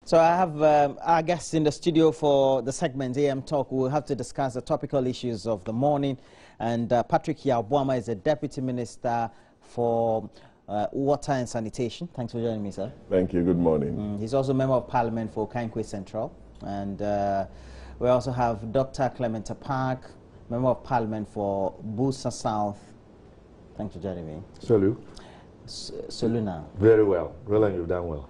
So I have our guests in the studio for the segment AM Talk. We'll have to discuss the topical issues of the morning. And Patrick Yabwama is the Deputy Minister for Water and Sanitation. Thanks for joining me, sir. Thank you. Good morning. He's also Member of Parliament for Kankwe Central. And we also have Dr. Clement Park, Member of Parliament for Busa South. Thanks for joining me. Salut. Soluna. Very well. Roland, you've done well.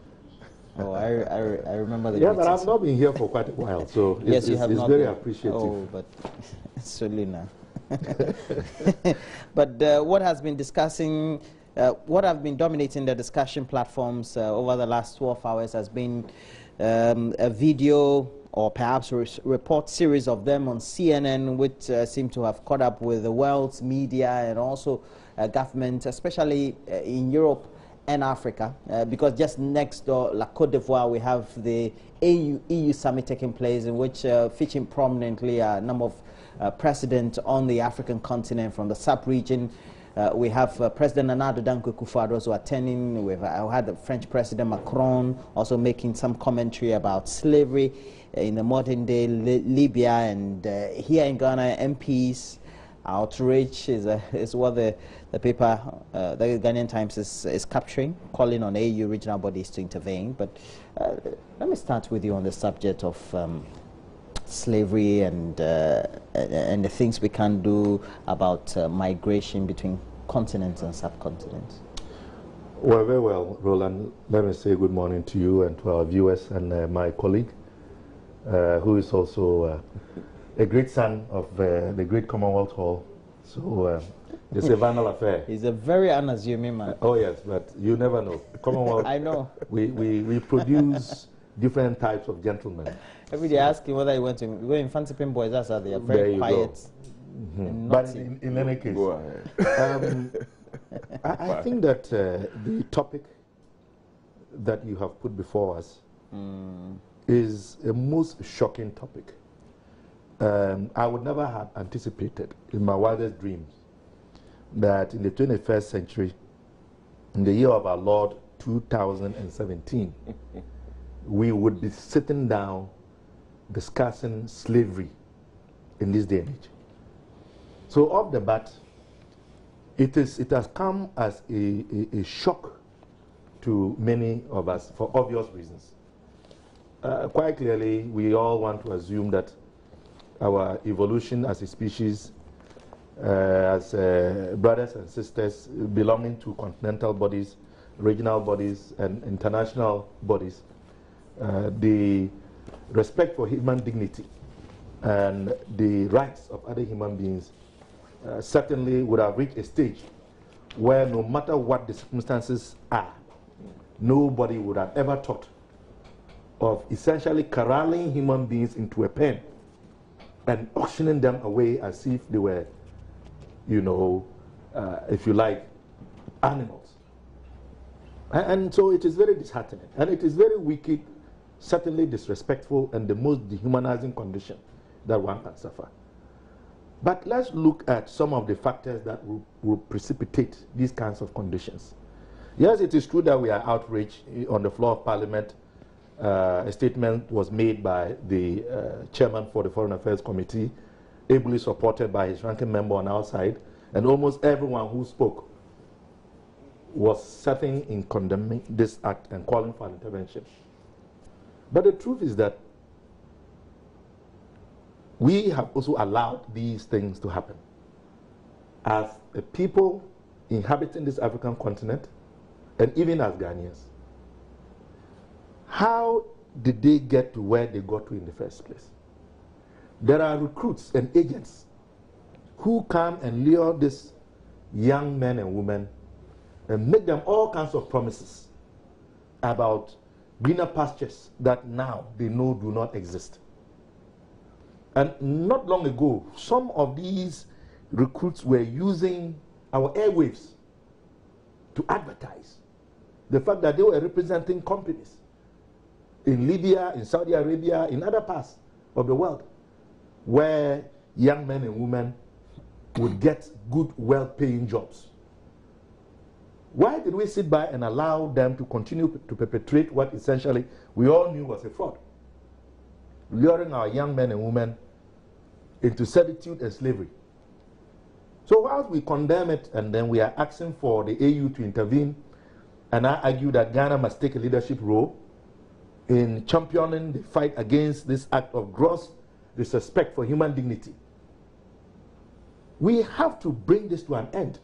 Oh, I remember the Yeah, but I've not been here for quite a while, so yes, it's very appreciative. Oh, but Soluna. But what has been discussing, what have been dominating the discussion platforms over the last 12 hours has been a video or perhaps a report series of them on CNN, which seem to have caught up with the world's media and also government, especially in Europe and Africa, because just next door, La Côte d'Ivoire, we have the EU summit taking place, in which featuring prominently a number of presidents on the African continent from the sub-region. We have President Nana Addo Dankwa Akufo-Addo also attending. We've had the French President Macron also making some commentary about slavery in the modern-day Libya, and here in Ghana, MPs outrage is what the paper, the Ghanaian Times is capturing, calling on AU regional bodies to intervene. But let me start with you on the subject of slavery and the things we can do about migration between continents and subcontinents. Well, very well, Roland. Let me say good morning to you and to our viewers and my colleague, who is also a great son of the great Commonwealth Hall. So it's a banal affair. He's a very unassuming man. Oh yes, but you never know. Commonwealth. I know. We produce different types of gentlemen. Every day ask him whether he went to go in fancy pin boys. That's how they are very quiet. But in any case, Go ahead. I think that the topic that you have put before us is a most shocking topic. I would never have anticipated in my wildest dreams that in the 21st century, in the year of our Lord 2017, we would be sitting down discussing slavery in this day and age. So off the bat, it has come as a shock to many of us for obvious reasons. Quite clearly, we all want to assume that our evolution as a species, as brothers and sisters belonging to continental bodies, regional bodies, and international bodies, the respect for human dignity and the rights of other human beings certainly would have reached a stage where no matter what the circumstances are, nobody would have ever thought of essentially corralling human beings into a pen and auctioning them away as if they were, you know, if you like, animals. And so it is very disheartening, and it is very wicked, certainly disrespectful, and the most dehumanizing condition that one can suffer. But let's look at some of the factors that will precipitate these kinds of conditions. Yes, it is true that we are outraged on the floor of Parliament. A statement was made by the chairman for the Foreign Affairs Committee, ably supported by his ranking member on our side, and almost everyone who spoke was certain in condemning this act and calling for an intervention. But the truth is that we have also allowed these things to happen. As a people inhabiting this African continent, and even as Ghanaians, how did they get to where they got to in the first place? There are recruits and agents who come and lure these young men and women and make them all kinds of promises about greener pastures that now they know do not exist. And not long ago, some of these recruits were using our airwaves to advertise the fact that they were representing companies in Libya, in Saudi Arabia, in other parts of the world, where young men and women would get good, well-paying jobs. Why did we sit by and allow them to continue to perpetrate what essentially we all knew was a fraud? Luring our young men and women into servitude and slavery. So whilst we condemn it and then we are asking for the AU to intervene, and I argue that Ghana must take a leadership role in championing the fight against this act of gross disrespect for human dignity, we have to bring this to an end.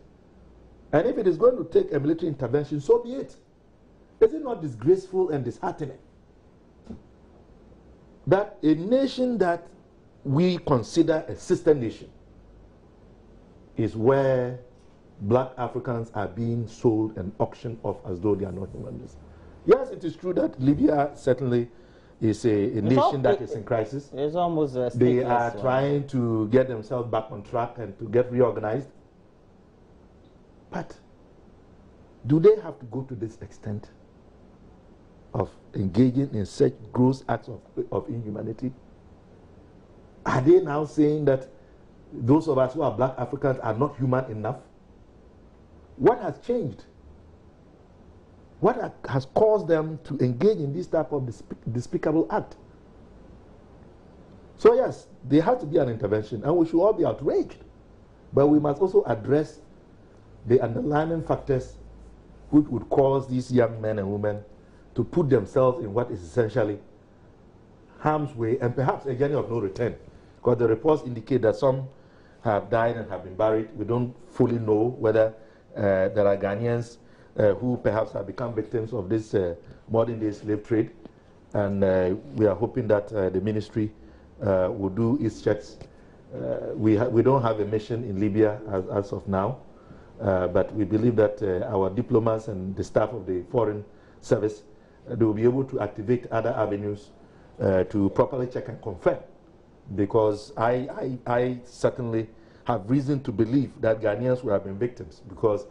And if it is going to take a military intervention, so be it. Is it not disgraceful and disheartening that a nation that we consider a sister nation is where black Africans are being sold and auctioned off as though they are not human beings? Yes, it is true that Libya certainly is a nation that is in crisis. It's almost a They are trying to get themselves back on track and to get reorganized. But do they have to go to this extent of engaging in such gross acts of inhumanity? Are they now saying that those of us who are black Africans are not human enough? What has changed? What has caused them to engage in this type of despicable act? So yes, there has to be an intervention, and we should all be outraged. But we must also address the underlying factors which would cause these young men and women to put themselves in what is essentially harm's way and perhaps a journey of no return. Because the reports indicate that some have died and have been buried. We don't fully know whether there are Ghanaians who perhaps have become victims of this modern-day slave trade. And we are hoping that the ministry will do its checks. We don't have a mission in Libya as of now, but we believe that our diplomats and the staff of the Foreign Service, they will be able to activate other avenues to properly check and confirm. Because I certainly have reason to believe that Ghanaians will have been victims, because,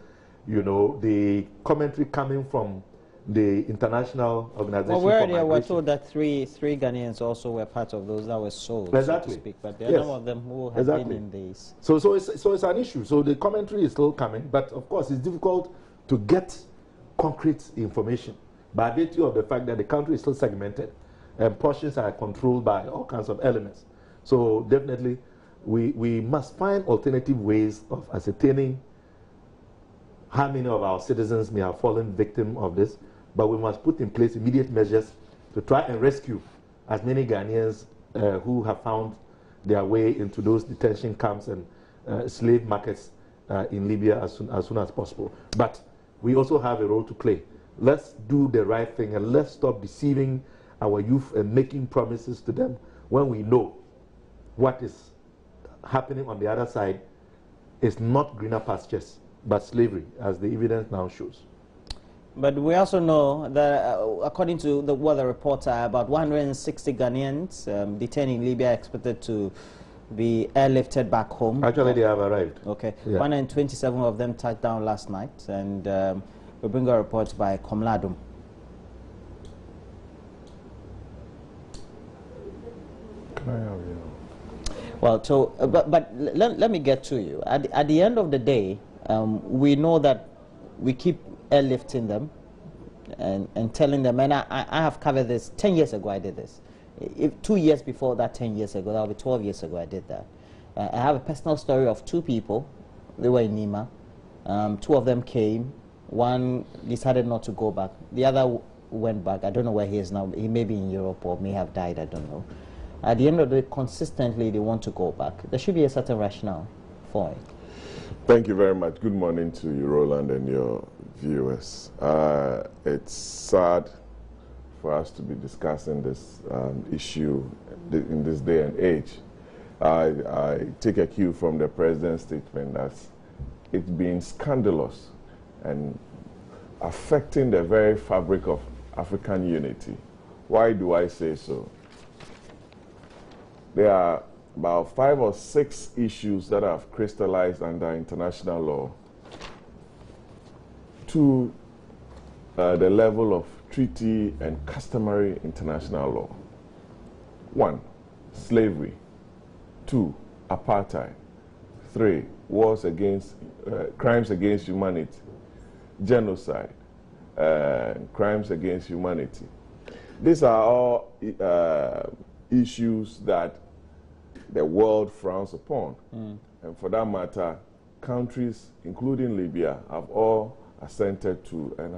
you know, the commentary coming from the international organization. Well, we're told that three Ghanaians also were part of those that were sold, exactly, so to speak, but there are none of them who have been in these. So it's an issue. So the commentary is still coming, but of course it's difficult to get concrete information by virtue of the fact that the country is still segmented and portions are controlled by all kinds of elements. So definitely we must find alternative ways of ascertaining how many of our citizens may have fallen victim of this, but we must put in place immediate measures to try and rescue as many Ghanaians who have found their way into those detention camps and slave markets in Libya as soon as possible. But we also have a role to play. Let's do the right thing and let's stop deceiving our youth and making promises to them when we know what is happening on the other side is not greener pastures, but slavery, as the evidence now shows. But we also know that, according to what the reports are, about 160 Ghanaians detained in Libya expected to be airlifted back home. Actually, they have arrived. Okay. Yeah. 127 of them touched down last night, and we bring a report by Komladum. Well, so, but let me get to you. At the end of the day, we know that we keep airlifting them and telling them, and I have covered this 10 years ago. I did this. 2 years before that, 10 years ago, that will be 12 years ago, I did that. I have a personal story of 2 people. They were in Nima. 2 of them came. One decided not to go back. The other went back. I don't know where he is now. He may be in Europe or may have died. I don't know. At the end of the day, consistently, they want to go back. There should be a certain rationale for it. Thank you very much. Good morning to you, Roland, and your viewers. It's sad for us to be discussing this issue in this day and age. I take a cue from the President's statement that it's been scandalous and affecting the very fabric of African unity. Why do I say so? There are about 5 or 6 issues that have crystallized under international law to the level of treaty and customary international law. 1, slavery. 2, apartheid. 3, wars against, crimes against humanity. genocide, crimes against humanity. These are all issues that the world frowns upon. And for that matter, countries, including Libya, have all assented to and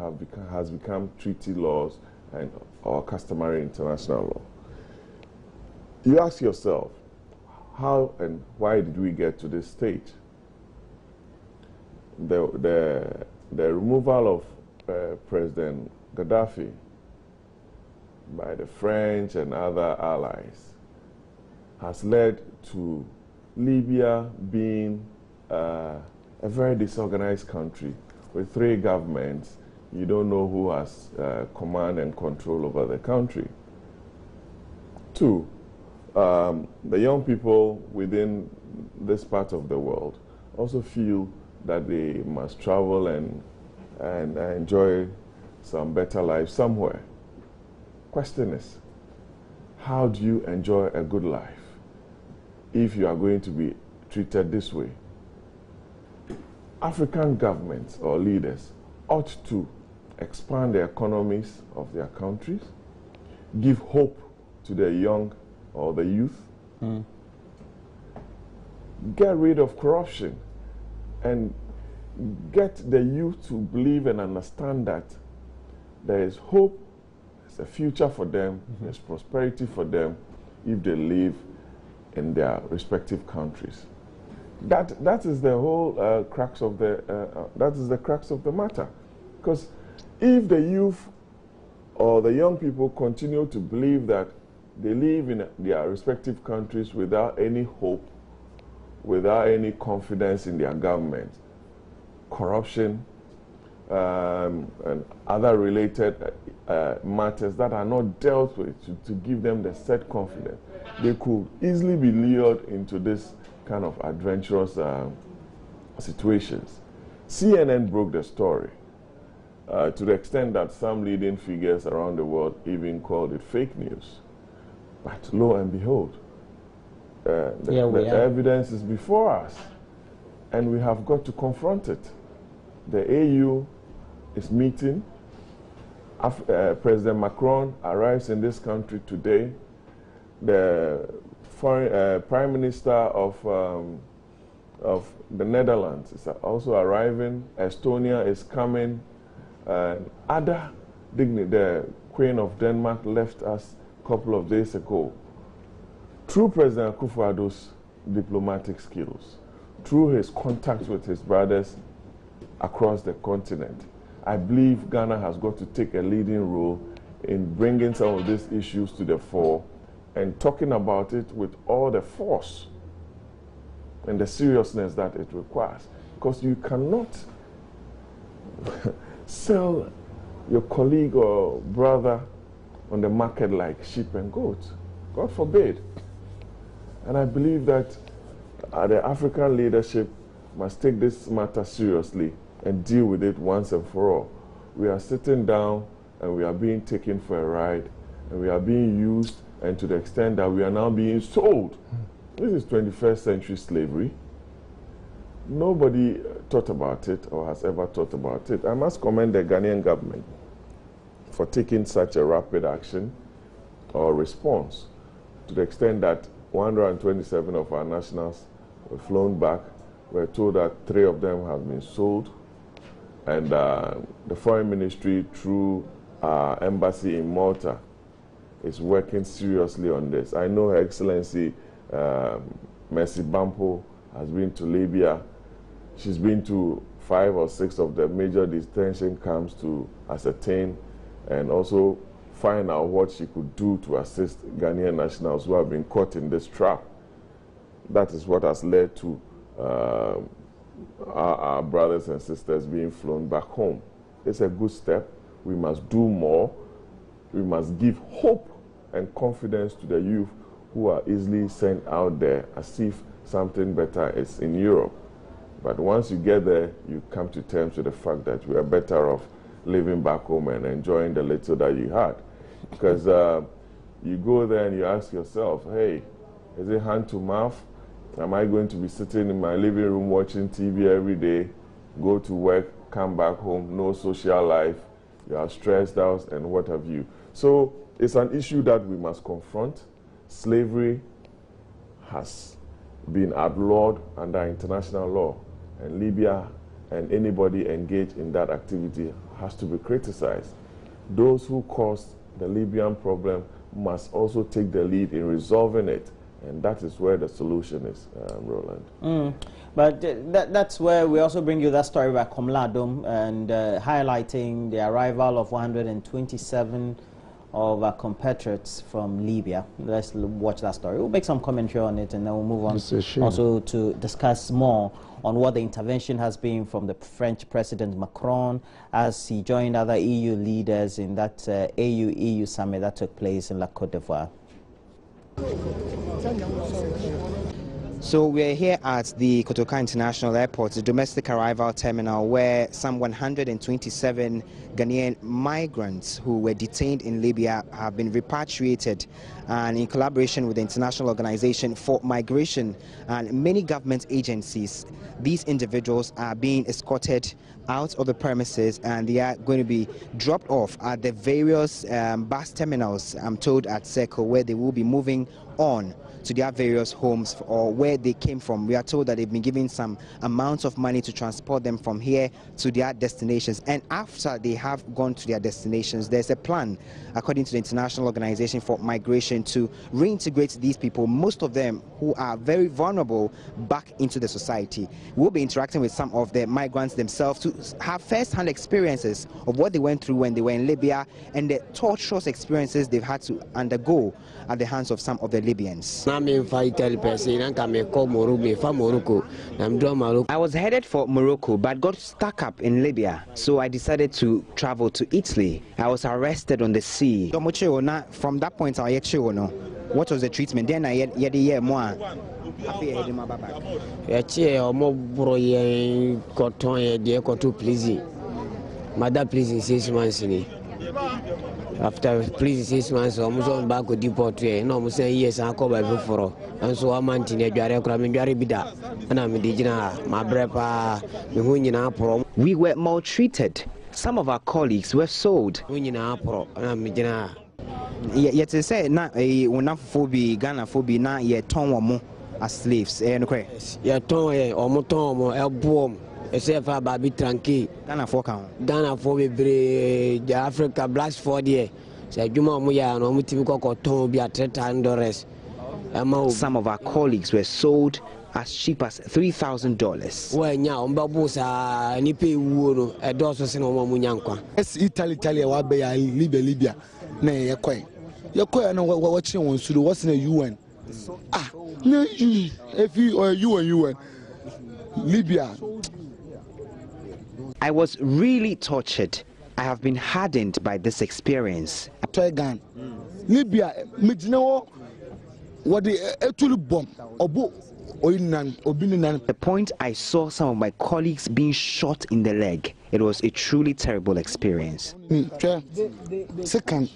has become treaty laws and or customary international law. You ask yourself, how and why did we get to this stage? The removal of President Gaddafi by the French and other allies has led to Libya being a very disorganized country with 3 governments. You don't know who has command and control over the country. 2, the young people within this part of the world also feel that they must travel and enjoy some better life somewhere. Question is, how do you enjoy a good life if you are going to be treated this way? African governments or leaders ought to expand the economies of their countries, give hope to the young or the youth, get rid of corruption, and get the youth to believe and understand that there is hope, there's a future for them, there's prosperity for them if they live in their respective countries. That is the whole crux of the matter. Because if the youth or the young people continue to believe that they live in their respective countries without any hope, without any confidence in their government, corruption and other related matters that are not dealt with to give them the said confidence, they could easily be lured into this kind of adventurous situations. CNN broke the story to the extent that some leading figures around the world even called it fake news. But lo and behold, the evidence is before us, and we have got to confront it. The AU is meeting. President Macron arrives in this country today. The Prime Minister of the Netherlands is also arriving. Estonia is coming. The Queen of Denmark left us a couple of days ago. Through President Akufo-Addo's diplomatic skills, through his contacts with his brothers across the continent, I believe Ghana has got to take a leading role in bringing some of these issues to the fore and talking about it with all the force and the seriousness that it requires. Because you cannot sell your colleague or brother on the market like sheep and goats. God forbid. And I believe that the African leadership must take this matter seriously and deal with it once and for all. We are sitting down and we are being taken for a ride and we are being used, and to the extent that we are now being sold. This is 21st century slavery. Nobody thought about it or has ever thought about it. I must commend the Ghanaian government for taking such a rapid action or response, to the extent that 127 of our nationals were flown back. We're told that 3 of them have been sold. And the Foreign Ministry, through our embassy in Malta, is working seriously on this. I know Her Excellency Mercy Bampo has been to Libya. She's been to 5 or 6 of the major detention camps to ascertain and also find out what she could do to assist Ghanaian nationals who have been caught in this trap. That is what has led to our brothers and sisters being flown back home. It's a good step. We must do more. We must give hope and confidence to the youth who are easily sent out there as if something better is in Europe. But once you get there, you come to terms with the fact that we are better off living back home and enjoying the little that you had. Because you go there and you ask yourself, hey, is it hand to mouth? Am I going to be sitting in my living room watching TV every day, go to work, come back home, no social life, you are stressed out and what have you. So it's an issue that we must confront. Slavery has been outlawed under international law, and Libya and anybody engaged in that activity has to be criticized. Those who caused the Libyan problem must also take the lead in resolving it, and that is where the solution is, Roland. But that's where we also bring you that story about Komladum and highlighting the arrival of 127 of our compatriots from Libya. Let's watch that story. We'll make some commentary on it, and then we'll move on also to discuss more on what the intervention has been from the French President Macron as he joined other EU leaders in that AU-EU summit that took place in La Côte d'Ivoire. So we're here at the Kotoka International Airport, the domestic arrival terminal, where some 127 Ghanaian migrants who were detained in Libya have been repatriated, and in collaboration with the International Organization for Migration and many government agencies, these individuals are being escorted out of the premises, and they are going to be dropped off at the various bus terminals, I'm told, at Seko, where they will be moving on to their various homes or where they came from. We are told that they've been given some amounts of money to transport them from here to their destinations, and after they have gone to their destinations, there's a plan, according to the International Organization for Migration, to reintegrate these people, most of them who are very vulnerable, back into the society. We'll be interacting with some of the migrants themselves to have first-hand experiences of what they went through when they were in Libya and the torturous experiences they've had to undergo at the hands of some of the Libyans. I was headed for Morocco but got stuck up in Libya, so I decided to travel to Italy. I was arrested on the sea. From that point, what was the treatment? Then I had a year more. Mother prison 6 months. After prison 6 months, almost on back to deport. No, I'm saying yes, I come by for. And so I'm anti bida. And I'm indigenous. My brepa, we were maltreated. Some of our colleagues were sold. Yet they say na phobia, Ghana phobia, na ye ton as slaves. Yeah, ton or moton elbow. Except for Baby Tranquil. Ghana for count. Ghana for the Africa blast for the Juma Muya and Omutiko ton be at $3,000. Some of our colleagues were sold as cheap as $3,000. Well, now, Babusa, Nipe Wuro, a dozen Munyanka. Yes, Italy, Libya. Nay, you're quite. You're quite. I know what watching wants to do. What's in the UN? Ah, no, if you or UN, Libya. I was really tortured. I have been hardened by this experience. Libya, what the actual bomb, the point I saw some of my colleagues being shot in the leg, it was a truly terrible experience. Second,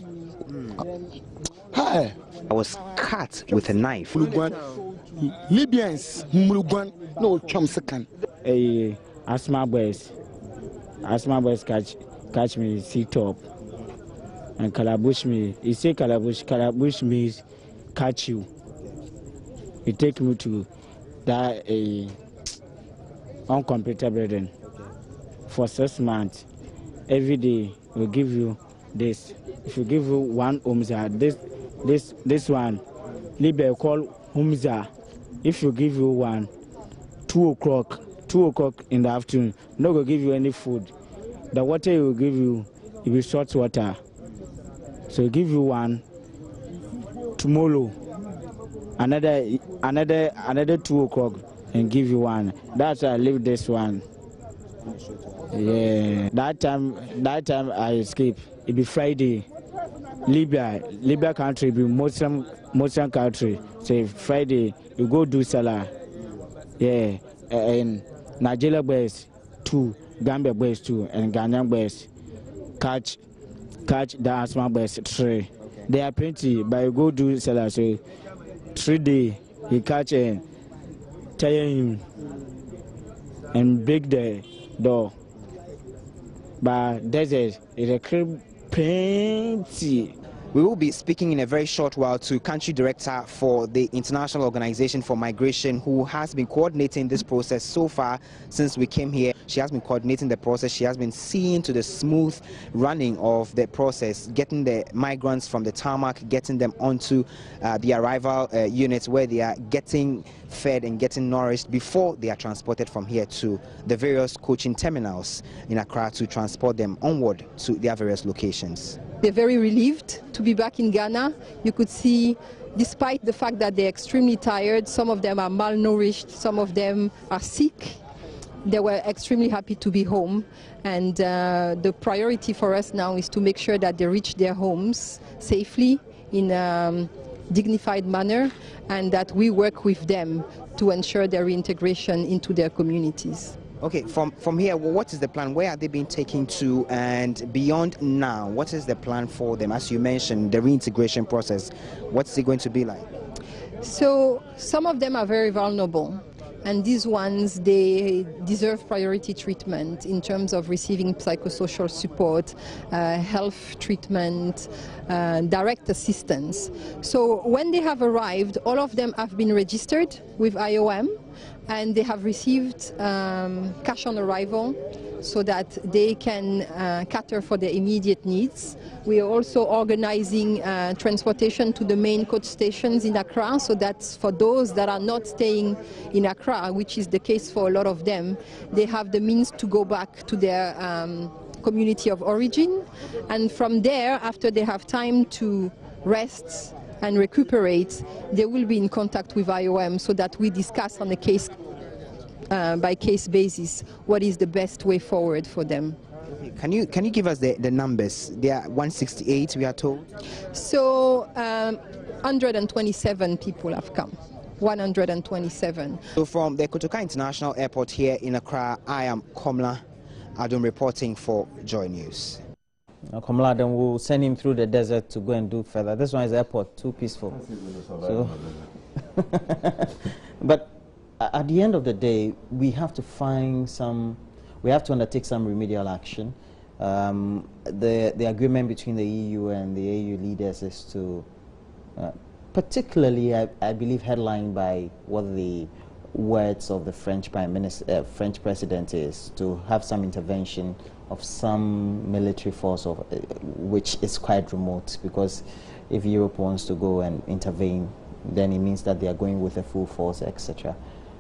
I was cut with a knife. Libyans, no chum second. Asthma boys catch me, sit up and calabush me. You say calabush means catch you. He take me to that uncompleted building for 6 months. Every day we give you this. If you give you one umza, this one, Libya call umza. If you give you one, 2 o'clock in the afternoon, no go give you any food. The water he will give you, it will salt water. So he give you one. Tomorrow, another 2 o'clock and give you one. That's why I leave this one. Yeah, that time I escape. It be Friday. Libya country be Muslim country. So Friday you go do Salah. Yeah, and Nigeria boys 2, Gambia boys 2, and Ghanaian boys catch the Asma boys 3. They are plenty, but you go do Salah. So 3 days he catch and tie him and break the door. but desert is a plenty. We will be speaking in a very short while to Country Director for the International Organization for Migration, who has been coordinating this process so far since we came here. She has been coordinating the process. She has been seeing to the smooth running of the process, getting the migrants from the tarmac, getting them onto the arrival units where they are getting fed and getting nourished before they are transported from here to the various coaching terminals in Accra to transport them onward to their various locations. They're very relieved to be back in Ghana. You could see, despite the fact that they're extremely tired, some of them are malnourished, some of them are sick. They were extremely happy to be home, and the priority for us now is to make sure that they reach their homes safely in a dignified manner, and that we work with them to ensure their reintegration into their communities. Okay, from here, what is the plan? Where are they being taken to? And beyond now, what is the plan for them? As you mentioned, the reintegration process, what's it going to be like? So some of them are very vulnerable, and these ones, they deserve priority treatment in terms of receiving psychosocial support, health treatment, direct assistance. So when they have arrived, all of them have been registered with IOM, and they have received cash on arrival so that they can cater for their immediate needs. We are also organizing transportation to the main coach stations in Accra, so that for those that are not staying in Accra, which is the case for a lot of them, they have the means to go back to their community of origin. And from there, after they have time to rest and recuperate, they will be in contact with IOM so that we discuss on a case by case basis what is the best way forward for them. Can you give us the numbers? They are 168, we are told. So 127 people have come. 127. So from the Kotoka International Airport here in Accra, I am Komla Adum reporting for Joy News. Komla, then we'll send him through the desert to go and do further. This one is airport, too peaceful. So but at the end of the day, we have to undertake some remedial action. The agreement between the EU and the AU leaders is to, particularly, I believe, headlined by what the words of the French French President is, to have some intervention of some military force, which is quite remote, because if Europe wants to go and intervene, then it means that they are going with a full force, etc.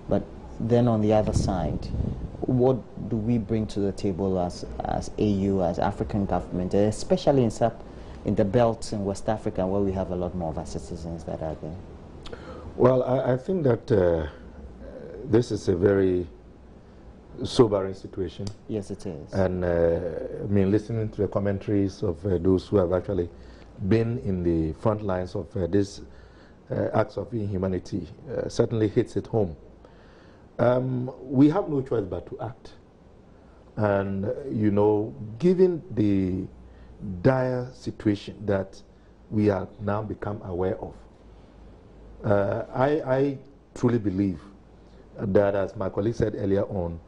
But then on the other side, what do we bring to the table as AU, as African government, especially in the belt in West Africa, where we have a lot more of our citizens that are there? Well, I think that this is a very sobering situation. Yes, it is. And I mean, listening to the commentaries of those who have actually been in the front lines of this acts of inhumanity certainly hits it home. We have no choice but to act. And, you know, given the dire situation that we have now become aware of, I truly believe that, as my colleague said earlier on,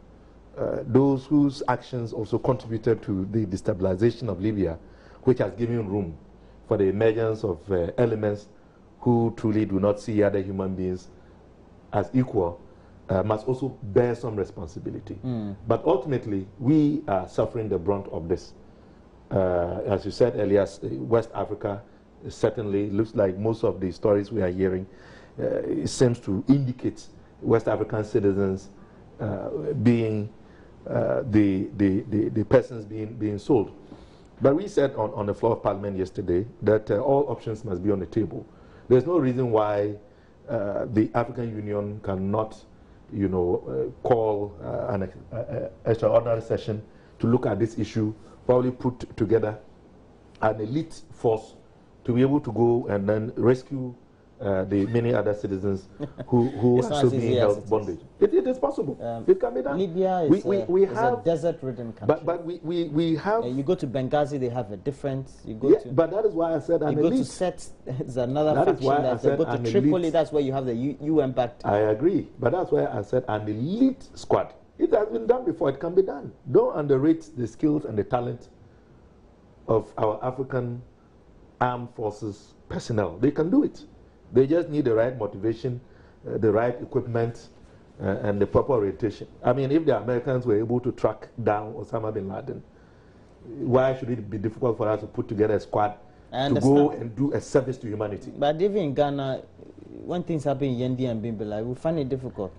those whose actions also contributed to the destabilization of Libya, which has given room for the emergence of elements who truly do not see other human beings as equal, must also bear some responsibility. But ultimately, we are suffering the brunt of this. As you said earlier, West Africa certainly looks like most of the stories we are hearing it seems to indicate West African citizens being the persons being sold. But we said on the floor of Parliament yesterday that all options must be on the table. There's no reason why the African Union cannot, you know, call an extraordinary session to look at this issue, probably put together an elite force to be able to go and then rescue the many other citizens who are still being held bondage. It is possible. It can be done. Libya is a desert-ridden country. But we have... you go to Benghazi, they have a different... but that is why I said an elite. You go to Set, it's another faction. You go to Tripoli, that's where you have the UN-backed... I agree. But that's why I said an elite squad It has been done before. It can be done. Don't underrate the skills and the talent of our African armed forces personnel. They can do it. They just need the right motivation, the right equipment, and the proper orientation. I mean, if the Americans were able to track down Osama bin Laden, why should it be difficult for us to put together a squad to go and do a service to humanity? But even in Ghana, when things happen in Yendi and Bimbala, we find it difficult.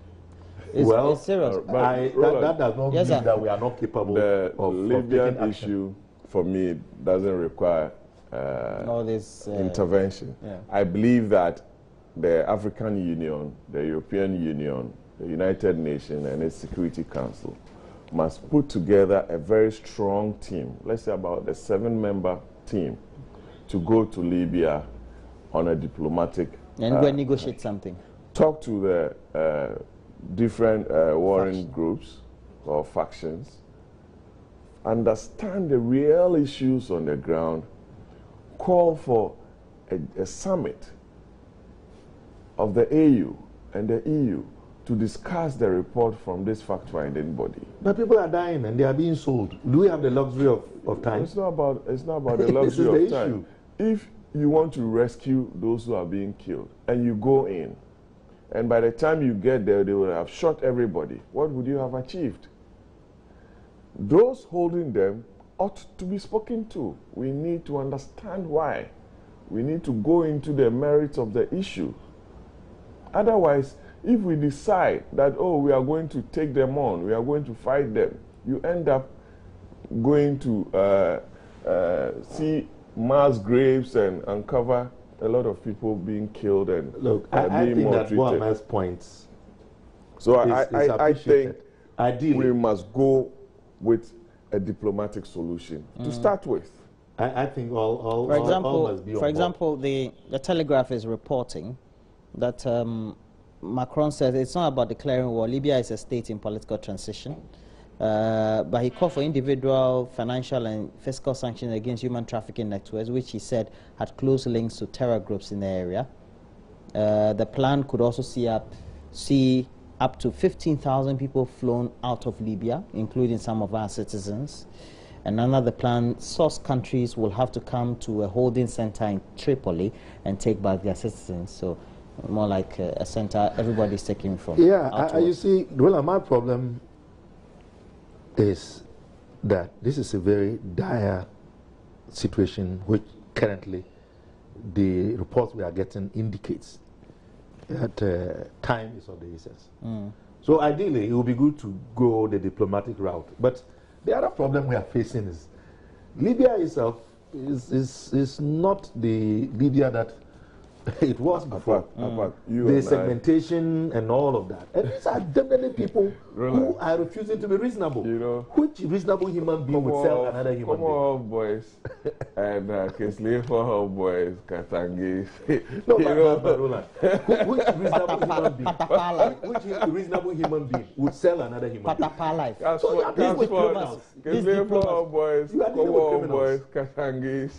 It's serious. That does not mean that we are not capable of Libyan taking action. issue, for me, doesn't require all this intervention. Yeah. I believe that the African Union, the European Union, the United Nations and its Security Council must put together a very strong team, let's say about a 7-member team, to go to Libya on a diplomatic and go and negotiate something. Talk to the different warring groups or factions, understand the real issues on the ground, call for a summit of the AU and the EU to discuss the report from this fact-finding body. But people are dying and they are being sold. Do we have the luxury of time? It's not about the luxury of time. If you want to rescue those who are being killed and you go in, and by the time you get there, they will have shot everybody, what would you have achieved? Those holding them ought to be spoken to. We need to understand why. We need to go into the merits of the issue. Otherwise, if we decide that, oh, we are going to take them on, we are going to fight them, you end up going to see mass graves and uncover a lot of people being killed and I think that Boame's points. So I think we must go with a diplomatic solution to start with. I think all must be on For example, the Telegraph is reporting that Macron says it's not about declaring war. Libya is a state in political transition. But he called for individual financial and fiscal sanctions against human trafficking networks, which he said had close links to terror groups in the area. The plan could also see up to 15,000 people flown out of Libya, including some of our citizens. And another plan, source countries will have to come to a holding center in Tripoli and take back their citizens. So more like a center everybody's taking from. Yeah, you see, well, my problem is that this is a very dire situation which currently the reports we are getting indicates that time is of the essence. So ideally it would be good to go the diplomatic route, but the other problem we are facing is Libya itself is not the Libya that it was before. The segmentation and all of that. And these are definitely people who are refusing to be reasonable. You know, which reasonable human being would sell another human being? Come on, boys. And Kinsley for her boys, Katangis. No, but Roland, which reasonable human being would sell another human being? Patapa life. So you are dealing with criminals. Kinsley for her boys, you are dealing with criminals. Boys, Katangis.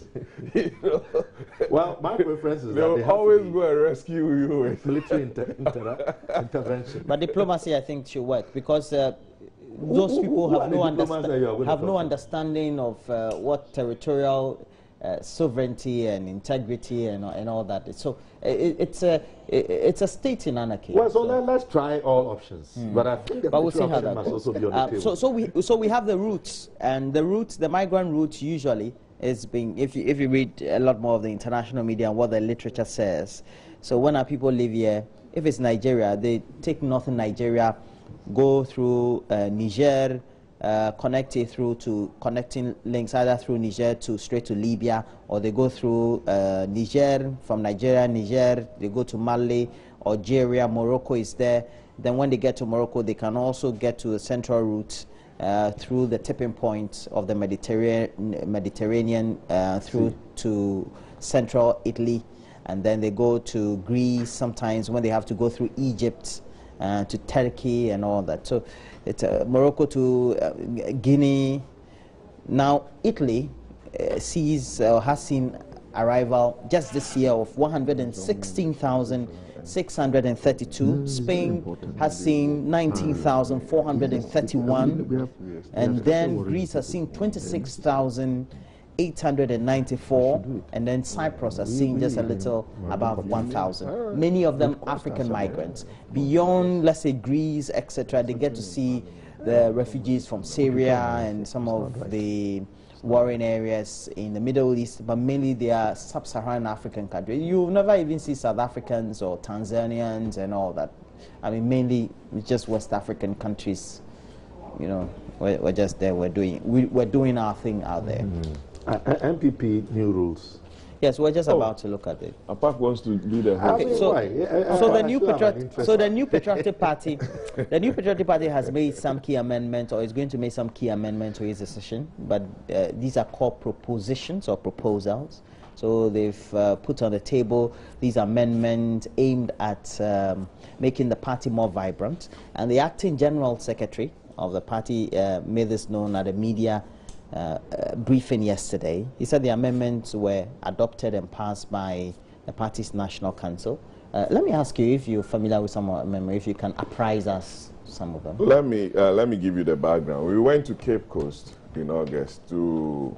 Well, my preference is that they always go and rescue you with military intervention. But diplomacy, I think, should work because those people have no understanding of what territorial sovereignty and integrity and all that. So it's a state in anarchy. Well, so let's try all options. But I think the military option must also be on the table. So we have the routes, and the migrant route usually is being, if you read a lot more of the international media and what the literature says. So when our people live here, if it's Nigeria, they take northern Nigeria, go through Niger, connect it through to connecting links either through Niger to straight to Libya, or they go through Niger, from Niger, they go to Mali, Algeria, Morocco is there. Then when they get to Morocco, they can also get to the central route through the tipping point of the Mediterranean through to central Italy, and then they go to Greece sometimes when they have to go through Egypt to Turkey and all that. So it's Morocco to Guinea. Now Italy has seen arrival just this year of 116,632. Spain has seen 19,431. And then Greece has seen 26,894. And then Cyprus has seen just a little above 1,000. Many of them African migrants. Beyond, let's say, Greece, etc., they get to see the refugees from Syria and some of the warring areas in the Middle East, but mainly they are sub-Saharan African countries. You never even see South Africans or Tanzanians and all that. I mean, mainly it's just West African countries. You know, we're just there. We're doing our thing out there. MPP new rules. Yes, we're just about to look at it. APAC wants to do the whole thing. So the new Patriotic Party, has made some key amendments, or is going to make some key amendments to its decision. But these are called propositions or proposals. So they've put on the table these amendments aimed at making the party more vibrant. And the acting general secretary of the party made this known at a media briefing yesterday. He said the amendments were adopted and passed by the party's National Council. Let me ask you, if you're familiar with some of the amendments, if you can apprise us some of them. Let me give you the background. We went to Cape Coast in August to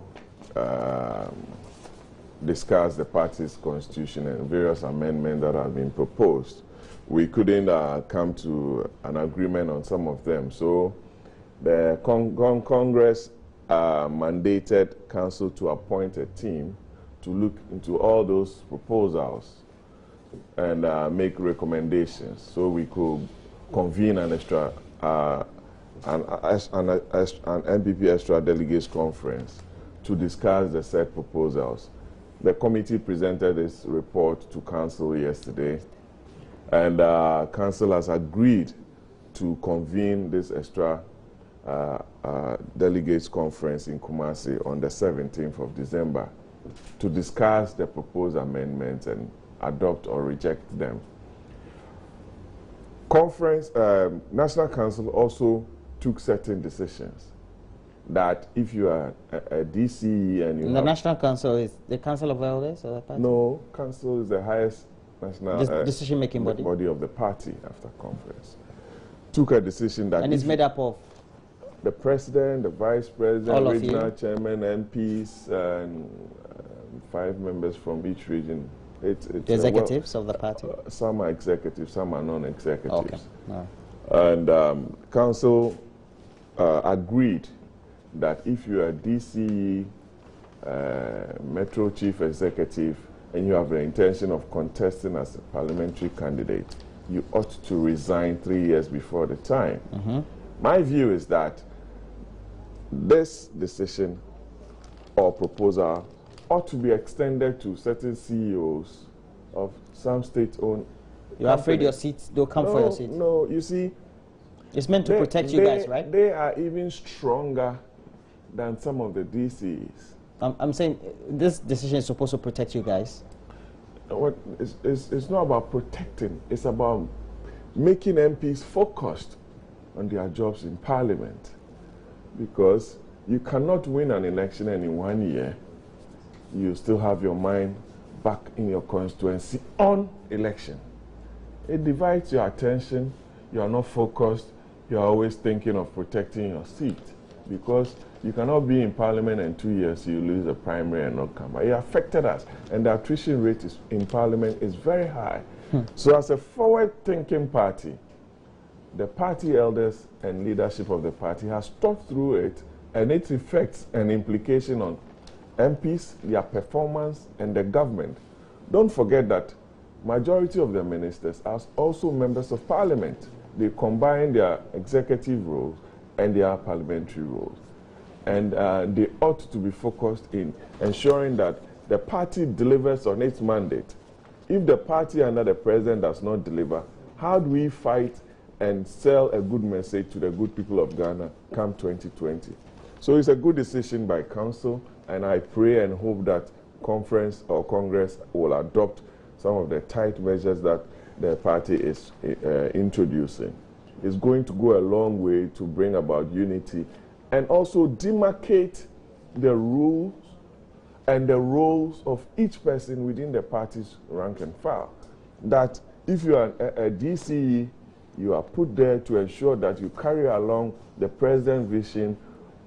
discuss the party's constitution and various amendments that have been proposed. We couldn't come to an agreement on some of them. So the Congress mandated Council to appoint a team to look into all those proposals and make recommendations, so we could convene an extra an MPP extra delegates conference to discuss the said proposals. The committee presented its report to Council yesterday, and Council has agreed to convene this extra delegates conference in Kumasi on the 17th of December to discuss the proposed amendments and adopt or reject them. National Council also took certain decisions that if you are a DCE and you the National Council is the Council of Elders or the party? No, Council is the highest national decision-making body of the party after conference. Took a decision that... And it's made up of? The president, the vice president, regional chairman, MPs, and 5 members from each region. It's the executives of the party? Some are executives, some are non-executives. Okay. No. And Council agreed that if you are DCE, Metro Chief Executive, and you have the intention of contesting as a parliamentary candidate, you ought to resign 3 years before the time. My view is that this decision or proposal ought to be extended to certain CEOs of some state-owned You're afraid your seats, they'll come for your seats? No, you see... It's meant to protect you guys, right? They are even stronger than some of the DCs. I'm saying this decision is supposed to protect you guys. It's not about protecting. It's about making MPs focused on their jobs in Parliament. Because you cannot win an election and in 1 year you still have your mind back in your constituency on election. It divides your attention. You are not focused. You are always thinking of protecting your seat, because you cannot be in Parliament and 2 years you lose the primary and not come back. It affected us, and the attrition rate in Parliament is very high. So as a forward-thinking party, the party elders and leadership of the party has thought through it and its effects and implication on MPs, their performance, and the government. Don't forget that majority of the ministers are also members of Parliament. They combine their executive roles and their parliamentary roles. And they ought to be focused in ensuring that the party delivers on its mandate. If the party under the president does not deliver, how do we fight and sell a good message to the good people of Ghana come 2020? So it's a good decision by Council, and I pray and hope that Conference or Congress will adopt some of the tight measures that the party is introducing. It's going to go a long way to bring about unity and also demarcate the rules and the roles of each person within the party's rank and file. That if you are a DCE, you are put there to ensure that you carry along the president's vision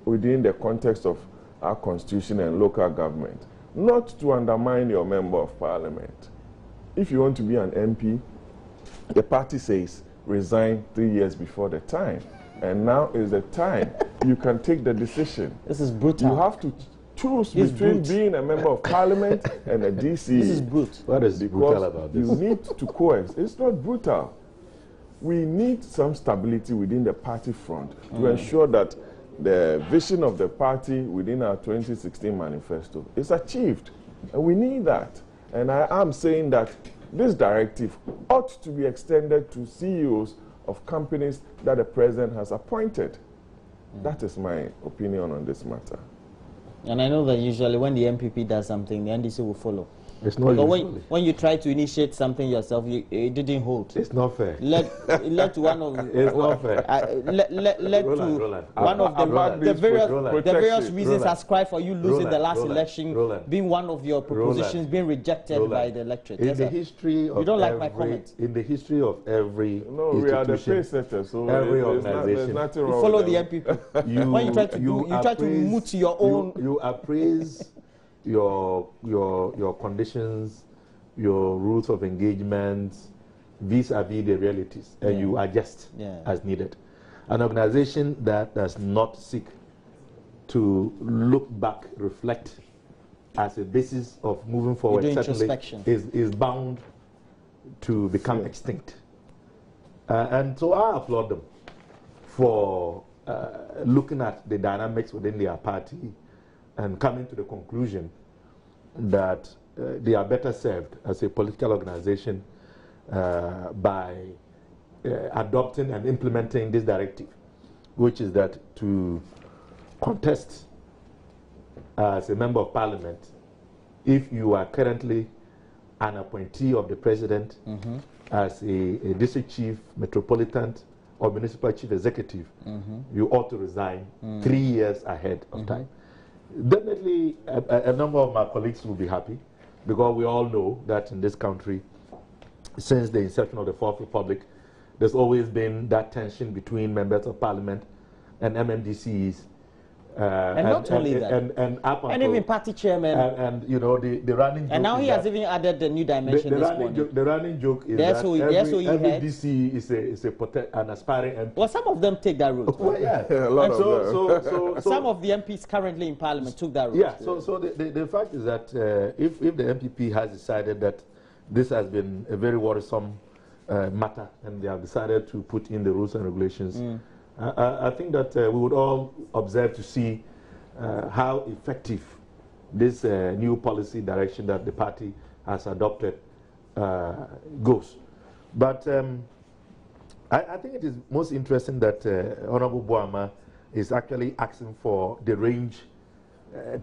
within the context of our constitution and local government, not to undermine your member of parliament. If you want to be an MP, the party says resign 3 years before the time, and now is the time you can take the decision. This is brutal. You have to choose between being a member of parliament and a DCE. This is brutal. What is brutal about this? You need to coexist. It's not brutal. We need some stability within the party front to ensure that the vision of the party within our 2016 manifesto is achieved. And we need that. And I am saying that this directive ought to be extended to CEOs of companies that the president has appointed. That is my opinion on this matter. And I know that usually when the MPP does something, the NDC will follow. It's not usually. When you try to initiate something yourself, it didn't hold. It's not fair. Let to one of it's not fair. One of the various reasons ascribed for you losing the last election being one of your propositions being rejected by the electorate. In the history of you don't like my comment. In the history of every we are the pace setters, so every organization. there's nothing wrong follow with the MPP. When you try to move to your own. You appraise your conditions, your rules of engagement vis-a-vis the realities, and you adjust as needed. An organization that does not seek to look back, reflect as a basis of moving forward, certainly is bound to become extinct. And so I applaud them for looking at the dynamics within their party and coming to the conclusion that they are better served as a political organization by adopting and implementing this directive, which is that to contest as a member of parliament, if you are currently an appointee of the president as a district chief, metropolitan, or municipal chief executive, you ought to resign 3 years ahead of time. Definitely, a number of my colleagues will be happy, because we all know that in this country, since the inception of the Fourth Republic, there's always been that tension between members of parliament and MMDCs. And not only that, and even party chairman, and you know the running joke. And now he has even added the new dimension this morning. The running joke is that every DC is an aspiring MP. Well, some of them take that route. Well, yeah, a lot of them. So some of the MPs currently in parliament took that route. Yeah. So the fact is that if the MPP has decided that this has been a very worrisome matter, and they have decided to put in the rules and regulations. I think that we would all observe to see how effective this new policy direction that the party has adopted goes. But I think it is most interesting that Honorable Boama is actually asking for the range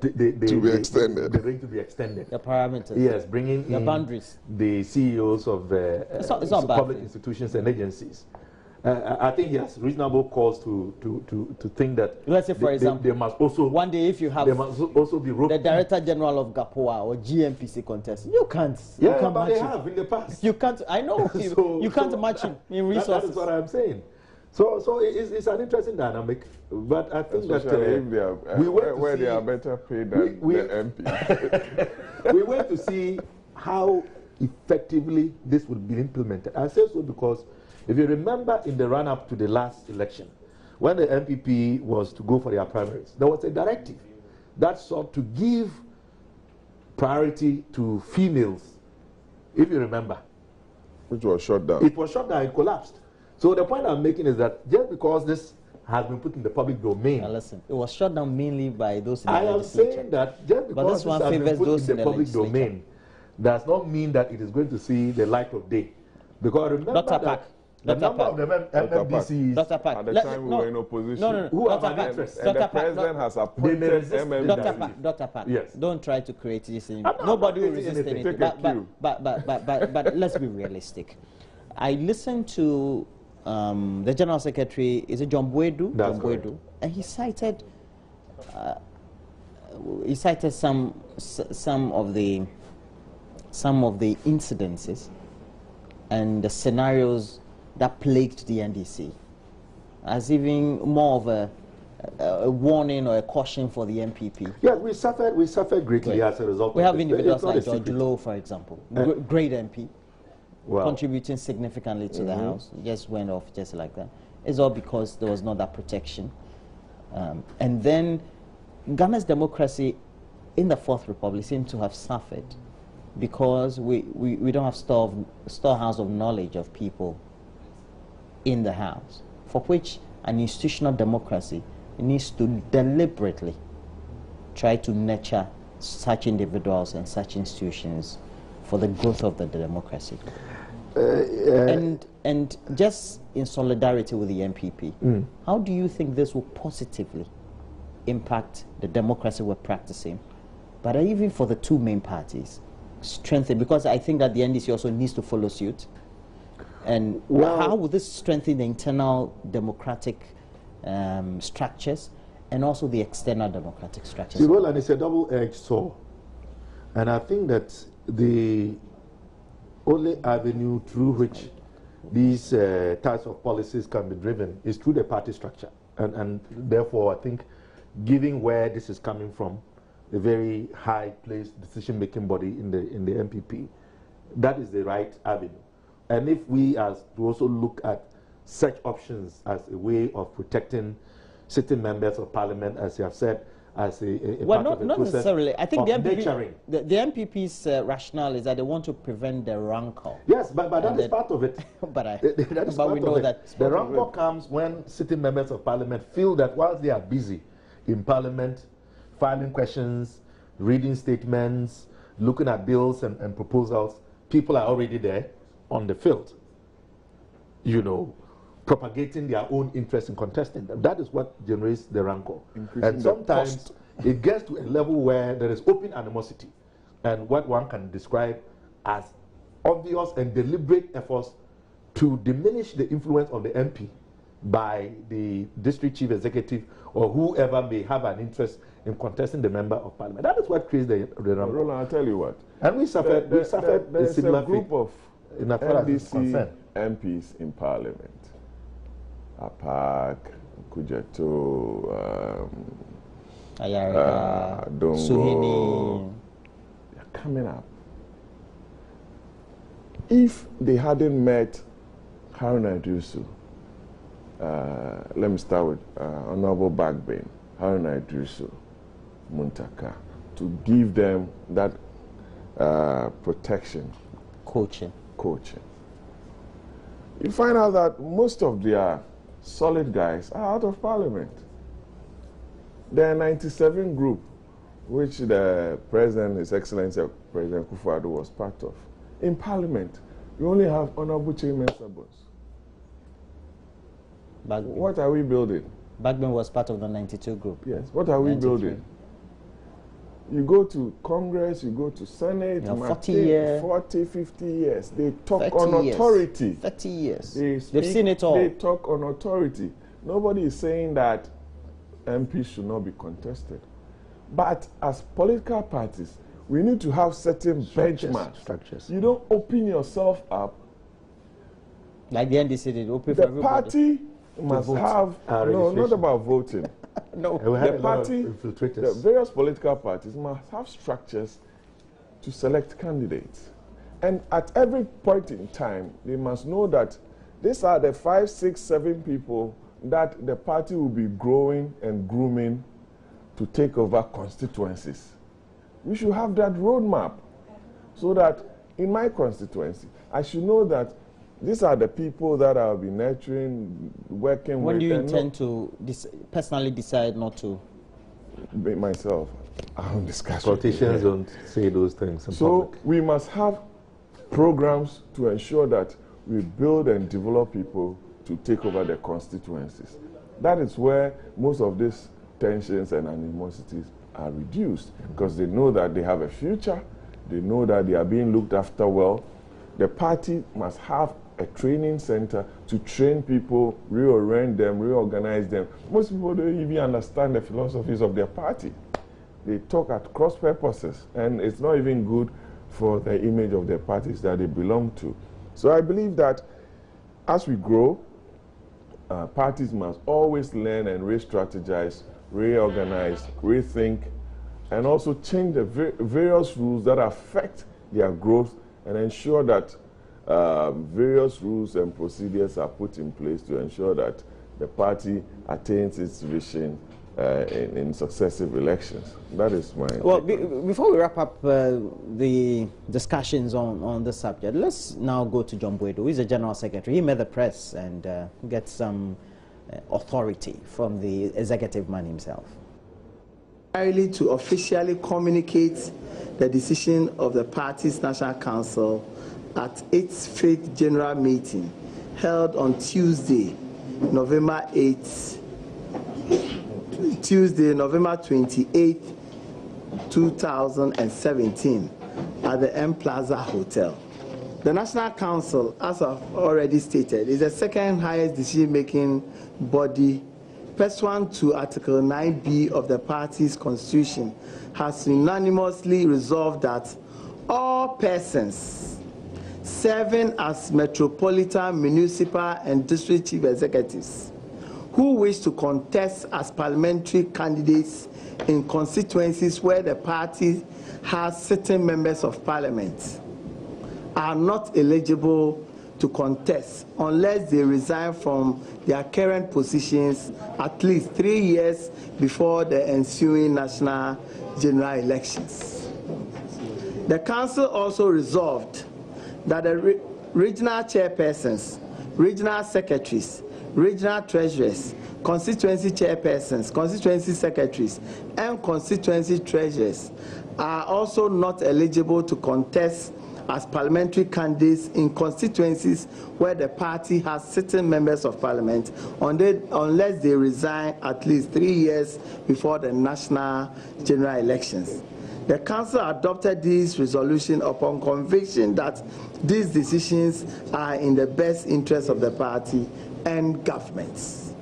to be extended. The range to be extended. The parameters. Yes, bringing the in boundaries. The CEOs of public institutions and agencies. I think he has reasonable cause to think that. Let's say, for example, they must also one day if you have they must also be the Director General of GAPOA or GMPC contest, you can't. Yeah, you can't but match they him. have in the past. You can't. I know. you can't match him in resources. That is what I'm saying. So it's an interesting dynamic, but I think that if they are, where they are better paid than the MP. We wait to see how effectively this will be implemented. I say so because if you remember in the run-up to the last election, when the MPP was to go for their primaries, there was a directive that sought to give priority to females, if you remember. Which was shut down. It was shut down, it collapsed. So the point I'm making is that just because this has been put in the public domain. Now listen, it was shut down mainly by those in the I am saying that just because this has been put in the public domain does not mean that it is going to see the light of day. Because remember that the number of the MMDCs at the time we were in opposition. Who have an interest. And the president has appointed MMDCs. Dr. Park, yes. Don't try to create this. Nobody will resist anything. But let's be realistic. I listened to the General Secretary, is it John Boedu? That's correct. And he cited you cited some of the incidences and the scenarios that plagued the NDC as even more of a warning or a caution for the MPP. Yes, we suffered greatly as a result. We have individuals like George Lowe, for example, great MP, wow, contributing significantly to the House, just went off just like that. It's all because there was not that protection. And then Ghana's democracy in the Fourth Republic seemed to have suffered because we don't have storehouse of knowledge of people in the House, for which an institutional democracy needs to deliberately try to nurture such individuals and such institutions for the growth of the democracy. And just in solidarity with the MPP, how do you think this will positively impact the democracy we're practicing, but even for the two main parties, strengthen, because I think that the NDC also needs to follow suit. And how will this strengthen the internal democratic structures and also the external democratic structures? Well, and it's a double-edged sword. And I think that the only avenue through which these types of policies can be driven is through the party structure. And therefore, I think, given where this is coming from, a very high-placed decision-making body in the MPP, that is the right avenue. And if we to also look at such options as a way of protecting sitting members of parliament, as you have said, as a well, part of the not process necessarily. I think the MPP's rationale is that they want to prevent the rancor. Yes, but that is part of it. But we know that the rancor comes when sitting members of parliament feel that whilst they are busy in parliament, filing questions, reading statements, looking at bills and proposals, people are already there on the field, you know, propagating their own interest in contesting them. That is what generates the rancor. And sometimes it gets to a level where there is open animosity and what one can describe as obvious and deliberate efforts to diminish the influence of the MP by the district chief executive or whoever may have an interest in contesting the member of parliament. That is what creates the rancor. Roland, I'll tell you what. And we suffered a similar group of in as far as it's concerned. MPs in parliament. Apak, Kujato, Dongo, Suhini. They're coming up. If they hadn't met Haruna Idrisu, let me start with Honorable Bagbane, Haruna Idrisu, Muntaka, to give them that protection. Coaching. You find out that most of their solid guys are out of parliament. The 97 group, which the President, His Excellency President Kufuor was part of, in parliament, we only have Honorable Chairman Sabos. What are we building? Bagbane was part of the 92 group. Yes. What are we 93. building? You go to Congress, you go to Senate, 40 years. 40, 50 years. They talk on authority. 30 years. They've seen it all. They talk on authority. Nobody is saying that MPs should not be contested. But as political parties, we need to have certain benchmarks. Structures. You don't open yourself up. Like the NDC did, open for The everybody. party must have, no, not about voting. No, the party, the various political parties must have structures to select candidates. And at every point in time, they must know that these are the 5, 6, 7 people that the party will be growing and grooming to take over constituencies. We should have that roadmap so that in my constituency, I should know that these are the people that I'll be nurturing, working with. When do you intend to personally decide not to? Myself, I don't discuss. Politicians don't say those things in so public. We must have programs to ensure that we build and develop people to take over their constituencies. That is where most of these tensions and animosities are reduced, because they know that they have a future, they know that they are being looked after well. The party must have a training center to train people, reorient them, reorganize them. Most people don't even understand the philosophies of their party. they talk at cross purposes, and it's not even good for the image of the parties that they belong to. So I believe that as we grow, parties must always learn and re-strategize, reorganize, rethink, and also change the various rules that affect their growth and ensure that various rules and procedures are put in place to ensure that the party attains its vision in successive elections. That is my... Well, before we wrap up the discussions on this subject, let's now go to John Boedo, who is the General Secretary. He met the press and get some authority from the executive man himself. To officially communicate the decision of the party's National Council at its 5th General Meeting held on Tuesday, November 28, 2017 at the M Plaza Hotel. The National Council, as I've already stated, is the second highest decision-making body pursuant to Article 9B of the party's constitution, has unanimously resolved that all persons serving as metropolitan, municipal, and district chief executives who wish to contest as parliamentary candidates in constituencies where the party has sitting members of parliament are not eligible to contest unless they resign from their current positions at least 3 years before the ensuing national general elections. The council also resolved that the regional chairpersons, regional secretaries, regional treasurers, constituency chairpersons, constituency secretaries, and constituency treasurers are also not eligible to contest as parliamentary candidates in constituencies where the party has sitting members of parliament unless they resign at least 3 years before the national general elections. The council adopted this resolution upon conviction that these decisions are in the best interest of the party and governments.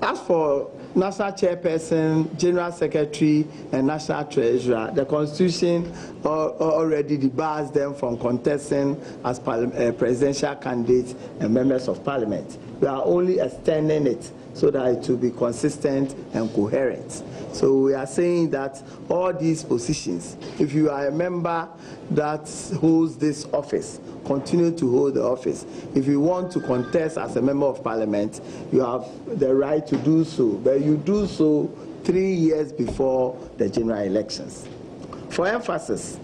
As for national chairperson, general secretary, and national treasurer, the constitution already debars them from contesting as presidential candidates and members of parliament. We are only extending it so that it will be consistent and coherent. So we are saying that all these positions, if you are a member that holds this office, continue to hold the office. If you want to contest as a member of parliament, you have the right to do so, but you do so 3 years before the general elections. For emphasis,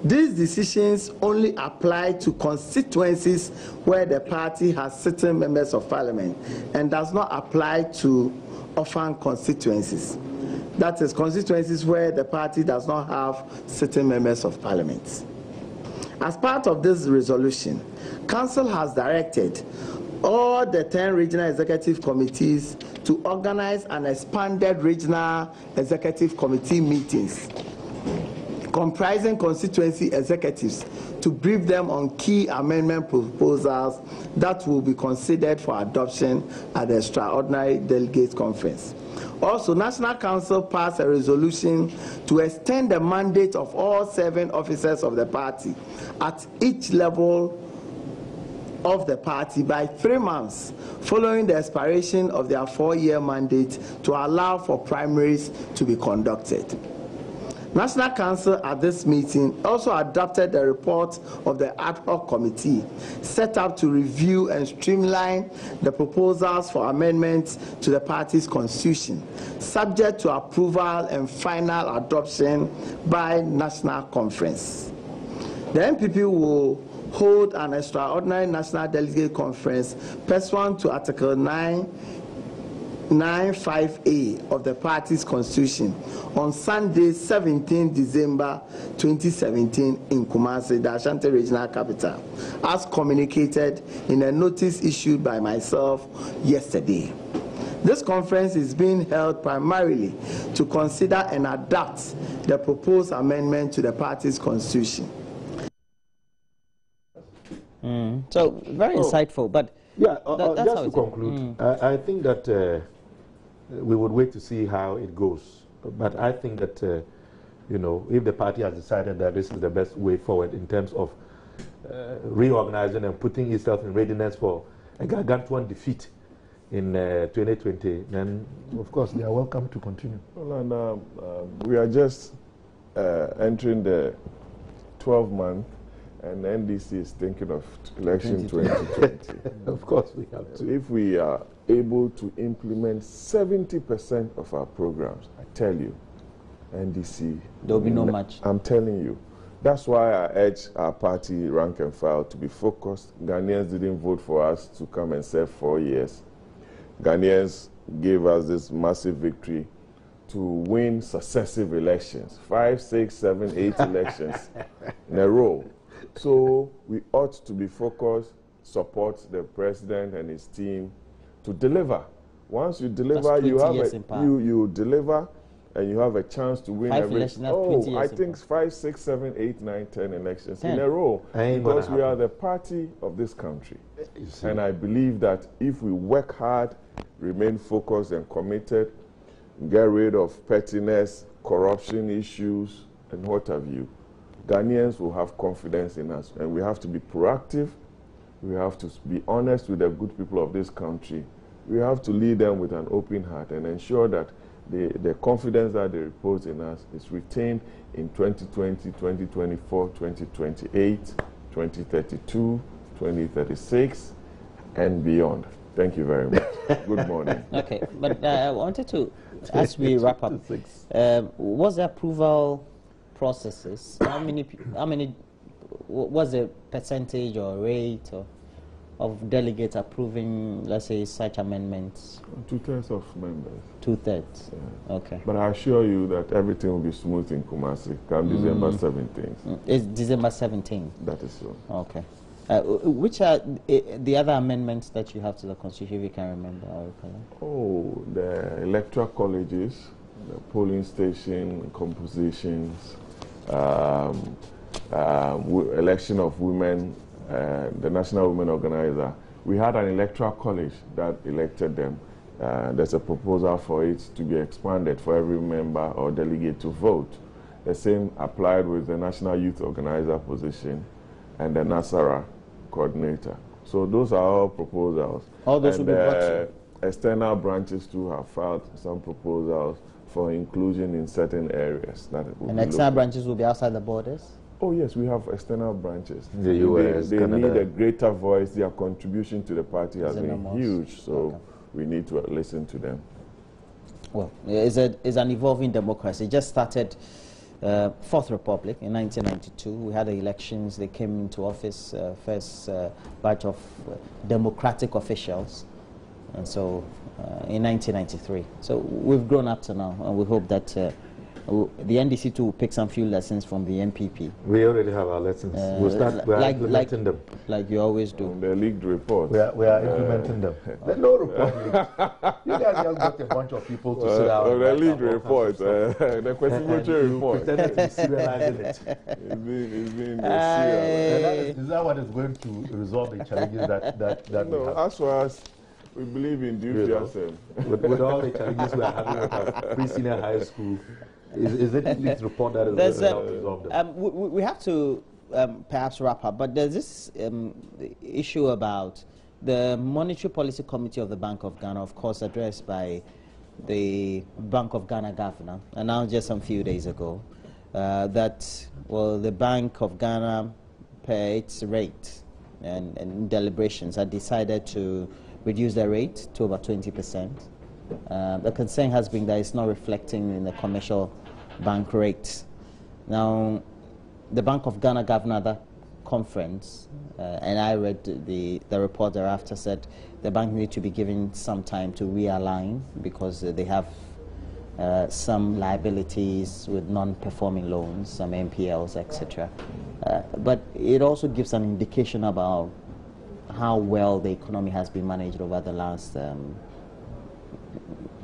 these decisions only apply to constituencies where the party has sitting members of parliament and does not apply to orphan constituencies. That is, constituencies where the party does not have sitting members of parliament. As part of this resolution, Council has directed all the 10 regional executive committees to organize an expanded regional executive committee meetings comprising constituency executives to brief them on key amendment proposals that will be considered for adoption at the extraordinary delegates conference. Also, National Council passed a resolution to extend the mandate of all 7 officers of the party at each level of the party by 3 months following the expiration of their 4-year mandate to allow for primaries to be conducted. National Council at this meeting also adopted the report of the ad hoc committee set up to review and streamline the proposals for amendments to the party's constitution, subject to approval and final adoption by National Conference. The NPP will hold an extraordinary National Delegate Conference pursuant to Article 95A of the party's constitution on Sunday, 17 December 2017 in Kumasi, the Ashanti Regional Capital, as communicated in a notice issued by myself yesterday. This conference is being held primarily to consider and adapt the proposed amendment to the party's constitution. So, very insightful, but yeah, just to conclude, I think that we would wait to see how it goes. But I think that you know, if the party has decided that this is the best way forward in terms of reorganizing and putting itself in readiness for a gargantuan defeat in 2020, then of course they are welcome to continue. Well, and we are just entering the 12-month, and the NDC is thinking of election 2020. Of course we have to. If we are able to implement 70% of our programs, I tell you, NDC, there will be no match. I'm telling you. That's why I urge our party rank and file to be focused. Ghanaians didn't vote for us to come and serve 4 years. Ghanaians gave us this massive victory to win successive elections, 5, 6, 7, 8 elections in a row. So we ought to be focused, support the president and his team to deliver. Once you deliver, you have you deliver, and you have a chance to win every. I think 5, 6, 7, 8, 9, 10 elections in a row, because we are the party of this country. And I believe that if we work hard, remain focused and committed, get rid of pettiness, corruption issues, and what have you, Ghanaians will have confidence in us. And we have to be proactive. We have to be honest with the good people of this country. We have to lead them with an open heart and ensure that the confidence that they repose in us is retained in 2020, 2024, 2028, 2032, 2036, and beyond. Thank you very much. Good morning. Okay, but I wanted to, as we wrap up, what's the approval processes? How many, what's the percentage or rate of delegates approving, let's say, such amendments? 2/3 of members. 2/3? Yeah. Okay. But I assure you that everything will be smooth in Kumasi come December 17th. It's December 17th? That is so. Okay. Which are the other amendments that you have to the Constitution, if you can remember? Oh, the electoral colleges, the polling station compositions, election of women, the National Women Organizer. We had an electoral college that elected them. There's a proposal for it to be expanded for every member or delegate to vote. The same applied with the National Youth Organizer position and the NASARA coordinator. So those are all proposals. All those will be brought to. External branches too have filed some proposals for inclusion in certain areas. And external branches will be outside the borders? Oh yes, we have external branches. The US, they need a greater voice. Their contribution to the party has been huge, so we need to listen to them. Well, it's an evolving democracy. It just started Fourth Republic in 1992. We had the elections. They came into office, first batch of democratic officials, and so in 1993. So we've grown up to now, and we hope that the NDC too will pick some few lessons from the NPP. We already have our lessons. We'll start implementing them. Like you always do. The leaked report. We are implementing them. No report. You guys just got a bunch of people to sit down. The leaked report. The questionnaire report. Pretended to be serializing it. It's been serialized. Is that what is going to resolve the challenges that no, we have? as far as we believe in due process. With all the challenges we are having at our pre-senior high school, is it this report that is going to help resolve them? We have to perhaps wrap up, but there's this issue about the Monetary Policy Committee of the Bank of Ghana, of course, addressed by the Bank of Ghana governor, announced just some few days ago that, well, the Bank of Ghana, per its rate and deliberations, had decided to reduce the rate to about 20%. The concern has been that it's not reflecting in the commercial bank rate. Now, the Bank of Ghana governor at that conference, and I read the report thereafter, said the bank needs to be given some time to realign because they have some liabilities with non-performing loans, some NPLs, etc. But it also gives an indication about how well the economy has been managed over the last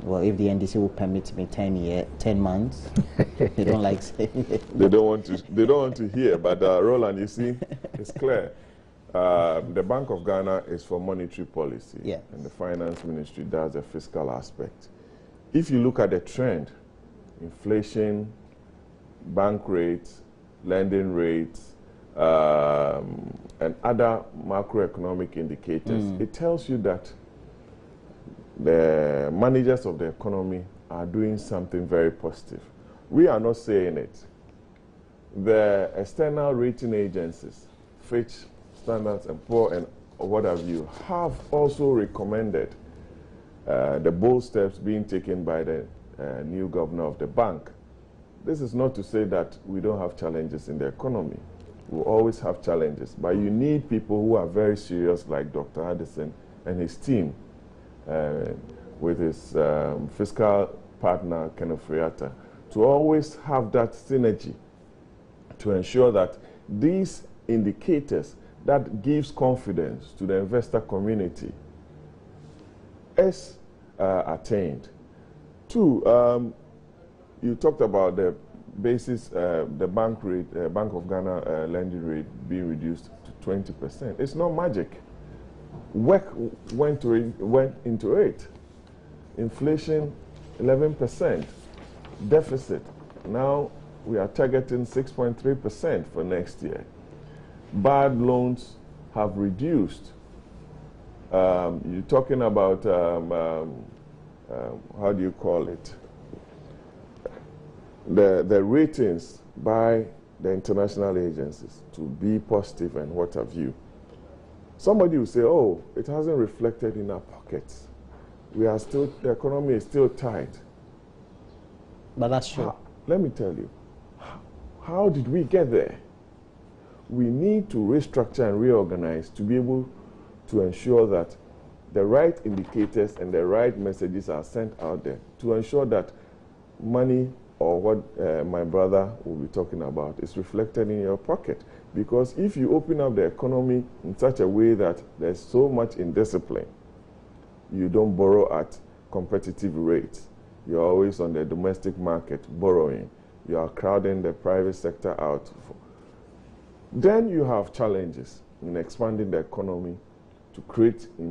well, if the NDC will permit me 10 months, they don't like saying it. They don't want to hear, but Roland, you see, it's clear. The Bank of Ghana is for monetary policy, and the Finance Ministry does the fiscal aspect. If you look at the trend, inflation, bank rates, lending rates, and other macroeconomic indicators, it tells you that the managers of the economy are doing something very positive. We are not saying it. The external rating agencies, Fitch, Standard & Poor's, and what have you, have also recommended the bold steps being taken by the new governor of the bank. This is not to say that we don't have challenges in the economy. We always have challenges, but you need people who are very serious, like Dr. Addison and his team, with his fiscal partner, Kenneth Friata, to always have that synergy to ensure that these indicators that gives confidence to the investor community is attained. Two, you talked about the basis, the bank rate, Bank of Ghana lending rate being reduced to 20%. It's not magic. Work went into it. Inflation, 11%. Deficit, now we are targeting 6.3% for next year. Bad loans have reduced. You're talking about, how do you call it? The ratings by the international agencies to be positive and what have you. Somebody will say, oh, it hasn't reflected in our pockets. We are still, the economy is still tight. But that's true. Let me tell you, how did we get there? We need to restructure and reorganize to be able to ensure that the right indicators and the right messages are sent out there to ensure that money, or what my brother will be talking about, is reflected in your pocket. Because if you open up the economy in such a way that there's so much indiscipline, you don't borrow at competitive rates. You're always on the domestic market borrowing. You are crowding the private sector out. Then you have challenges in expanding the economy to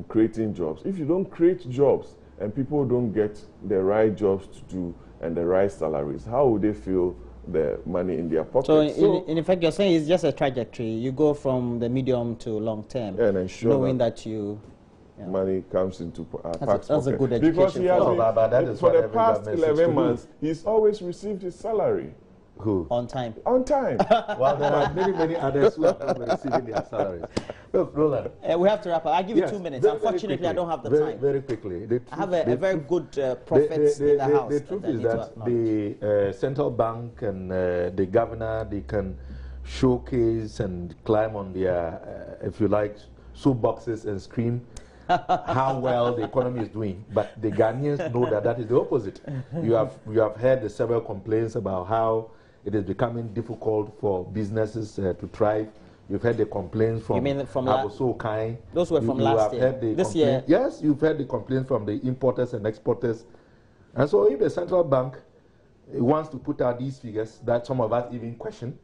creating jobs. If you don't create jobs and people don't get the right jobs to do and the right salaries, how would they feel the money in their pockets? So in effect, you're saying it's just a trajectory. You go from the medium to long term, and ensure knowing that you... Yeah. Money comes into that's a good education. Because he has been, for the past 11 months, he's always received his salary. Who? On time. On time. Well, there are many others who have not been receiving their salaries. Look, Roland. We have to wrap up. I'll give you 2 minutes. Unfortunately, I don't have the time. Very quickly. I have a very good prophets in the house. The truth is that the central bank and the governor, they can showcase and climb on their, if you like, soapboxes and scream how well the economy is doing, but the Ghanaians know that that is the opposite. You have heard the several complaints about how it is becoming difficult for businesses to thrive. You've heard the complaints from Aboso Kai. Those were from last year. This year? Yes, you've heard the complaints from the importers and exporters. And so if the central bank wants to put out these figures that some of us even question,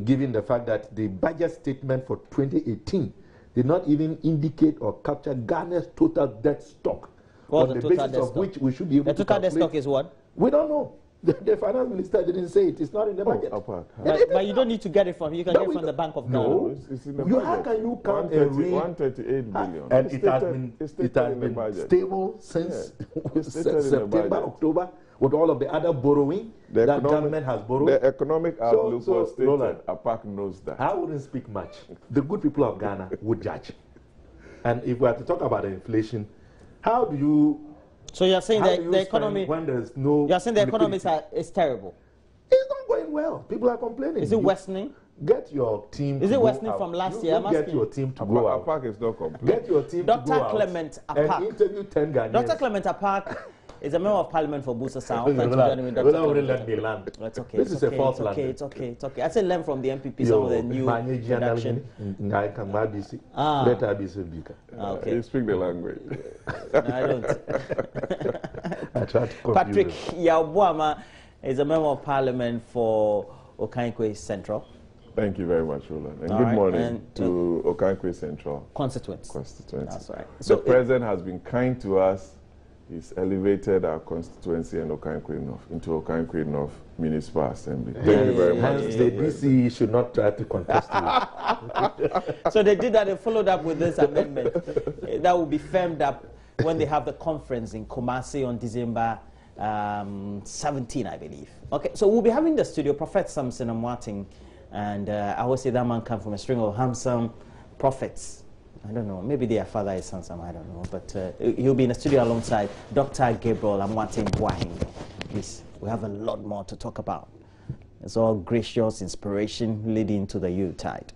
given the fact that the budget statement for 2018 did not even indicate or capture Ghana's total debt stock, on the basis of which we should be able to calculate. The total debt stock is what? We don't know. The finance minister didn't say it. It's not in the budget. But you don't need to get it from, you can get it from the Bank of Ghana. No, it's in the budget. How can you count a rate? 138 billion. And it has been stable since September, October, with all of the other borrowing that government has borrowed. The economic outlook was stated. APAC knows that. I wouldn't speak much. The good people of Ghana would judge. And if we are to talk about the inflation, how do you... So you're saying that the economy... When there's no... You're saying the economy is terrible? It's not going well. People are complaining. Is it worsening? Get your team Is it worsening from last year? Get your team to go out. APAC is not complaining. Get your team to go out. Dr. Clement Apak. And interview 10 Ghanaians. Dr. Clement Apak is a member of parliament for Busa Sound. Thank you, Dr. Wouldn't let me land. It's okay. This is a false land. It's okay. I said learn from the MPP some of the new production. Okay. You speak the language. No, I don't. I try to confuse Patrick Yabuama is a member of parliament for Okankwe Central. Thank you very much, Roland. And good morning to Okankwe Central constituents. That's right. So the president has been kind to us. he's elevated our constituency and Okankwe North into Okankwe North Municipal Assembly. Thank you very much. Hence, the DC should not try to contest you. So they did that, they followed up with this amendment. That will be firmed up when they have the conference in Kumasi on December 17, I believe. Okay, so we'll be having the studio, Prophet Samson Amwating, and I would say that man come from a string of handsome prophets. I don't know, maybe their father is handsome, I don't know, but he'll be in the studio alongside Dr. Gabriel Amwating Bwahing. Please, we have a lot more to talk about. It's all gracious inspiration leading to the Yuletide.